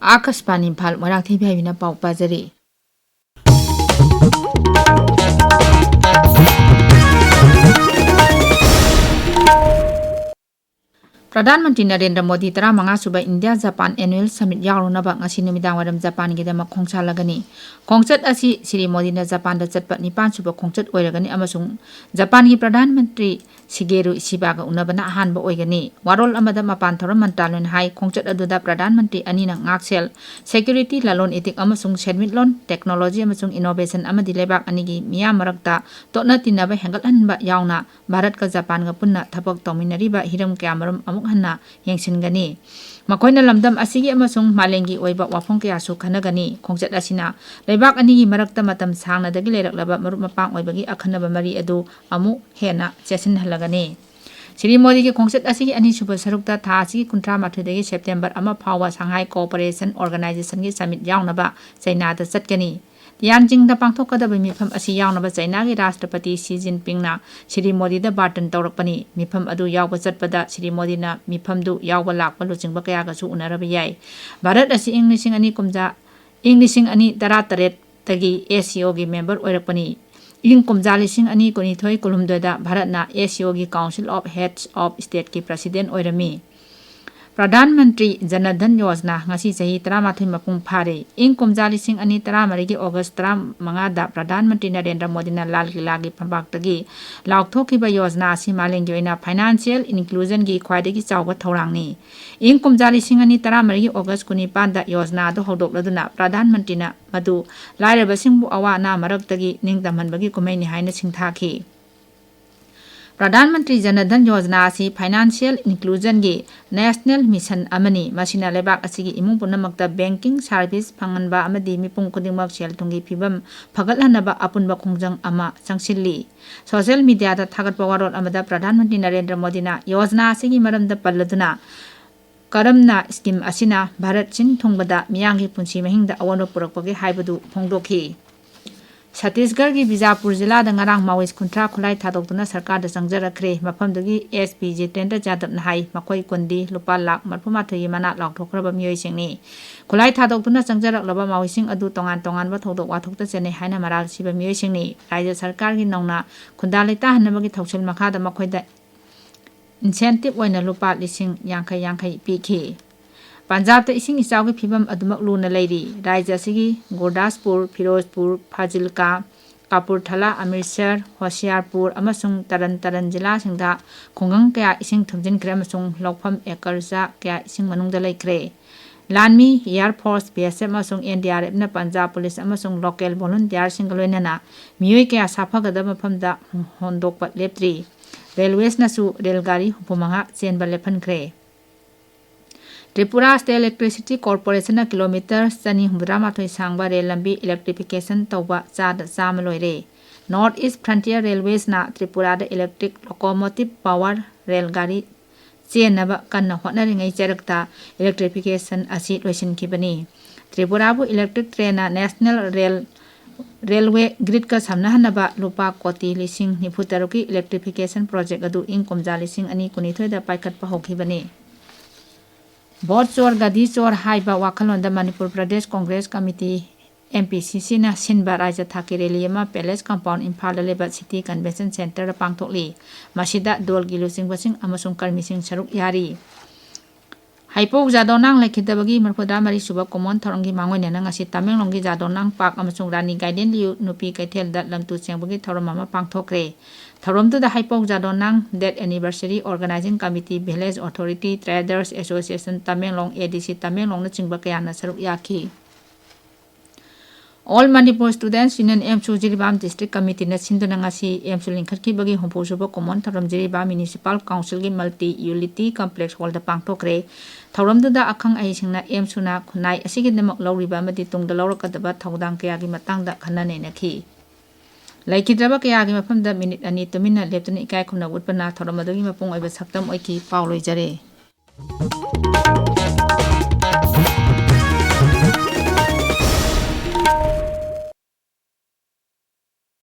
Akashpani Imphal Moirangthem Ibehaibi na pau pajari. Pradhan Mantri Narendra Modi 15 suba India Japan Annual Summit yaurunaba ngasi numidang waram Japan gidama khongchalagani. Khongchat asi Sri Modi na Japan da chatpa 9 suba khongchat oiragani amasung Japan gi Pradhan Mantri Shigeru Ishiba ga unabana ahanba oigani. Warol amada mapan thoram mantalon hai khongchat aduda Pradhan Mantri ani na ngaksel security lalon itik amasung sermitlon technology amasung innovation amadi lebak ani gi miyam marakta totna tinaba hengalanba yauna Bharat ka Japan ga punna thabak tominariba hiram kyamaram Hanna Yangsingani. Makoina lamdam asigi amasung malengi oiba wafong kayasu kanagani khongchat asina leibak anigi marakta matam sangna dagi leiraklaba marup mapang oibagi akhanaba mari adu amu hena chesin halagani. Sri Modi ki khongchat asigi ani suba sarukta tha asigi 18 dagi September ama phawa Shanghai Cooperation Organization gi summit yaunaba China da chatkani. Tianjin da pangthokadaba mifam asi yaunaba China gi Rashtrapati Xi Jinping na Sri Modi da bartan tawrakpani mifam adu yawba chatpada Sri Modi na mifam du yawba lakpa luchingba kaya ga su unaraba yai. Bharat asi English ani tarat tagi ASEO gi member oirakpani. Kumja lising ani kunithoi kulumdoi da Bharat na ASEO gi Council of Heads of State ki president oirami. Pradhan Mantri Janadhan Yojana ngasi sahi 13 mapung phare kumja lising ani 13 gi August 15 da Pradhan Mantri Narendra Modi na Lal Killa gi phambak tagi laukthokhiba yojana asi malengi oina financial inclusion gi khwaidagi chawba thorangni kumja lising ani 13 gi August 19 da yojana do hodokladuna Pradhan Mantri na madu lairaba singbu awana marak tagi ningdamhanbagi kumaini haina singthakhi. Pradhan Mantri Janadhan Yojana asi financial inclusion gi national mission amani masina lebak asigi imung punamakta banking service phanganba amadi mipung khudingmak sel thungi phibam phagathanaba apunba khongjang ama changsilli. Social media da thagatpa warol amada Pradhan Mantri Narendra Modi na yojana asigi maramda palladuna karamna scheme asina Bharat sin thongbada miyangi punsi mahingda awono purakpagi haibadu phongdokhi. Chhattisgarh gi Bijapur jila da ngarang Maoist kuntra khulai thadokduna sarkar da changjarakre mafamdagi SP Jitendra Jadab na hai makoi kundi lupa lak marphumathoi mana laukthokraba miyoi singni khulai thadokduna changjaraklaba Maoising adu tongan ba thodok wathokta chene haina maral siba miyoi singni rajya sarkar gi nongna khunda leita hanabagi thausil makha da makhoida incentive oina lupa lising yankai pikhi. Punjab ta ising isau gi phibam adumak luna leiri rajya sigi Gurdaspur, Firozpur, Fazilka, Kapurthala, Amritsar, Hoshiarpur amasung Taran jila singda khongang kaya ising thumjin kre amasung lokpham ekarja kaya ising manungda leikre. Lanmi Air Force BSF amasung NDRF na Punjab Police amasung local volunteer singaloinana miyoi kaya saphagadaba mafamda hondokpa leptri. Railways na su railgari hupumanga chenba lephankre. Tripura State Electricity Corporation na kilometer 280 sangba rail lambi electrification tawba chada chamaloire. North East Frontier Railways na Tripura da electric locomotive power rail gari chenaba kanna hotnaringai charakta electrification asi loisinkhibani. Tripura bu electric train na National Railway grid ka samnahanaba lupa koti lising nifutaruki electrification project adu kumja lising ani kunithoi da paikatpa hokhibani. Bot chor gadi chor haiba wakhalonda Manipur Pradesh Congress Committee MPCC na sinba rajya thaki rally ama Palace Compound Imphal leba City Convention Center pangthokli masida dol gilusing basing amasung karmising saruk yari. Haipok Jadonang lekhidabagi marphoda mari suba common thorongi mangoina na ngasi Tamenglonggi Jadonang Park amasung Rani Gaiden Liu nupi kaithel da lamtu chengbagi thorom ama pangthokre. Tharomtu da Haipok Jadonang Death Anniversary Organizing Committee Village Authority Traders Association Tamenglong ADC Tamenglong na chingba kaya na saruk yaki. All Manipur Students Union Emsu Jiribam District Committee na sinduna ngasi Emsu lingkhatki bagi humpusuba common thorom Jiribam Municipal Council gi Multi Utility Complex Hall da pangthokre. Tharomtu da akhang aisingna Emsu na khunai asigi namak lawriba amadi tungda lawrakadaba thaudang kaya gi matangda khanane nakhi. Laikidraba kaya gi mafamda minute ani tumina leptuna ikai khumna utpana thorom adugi mapung oiba saktam oiki pauloi jare.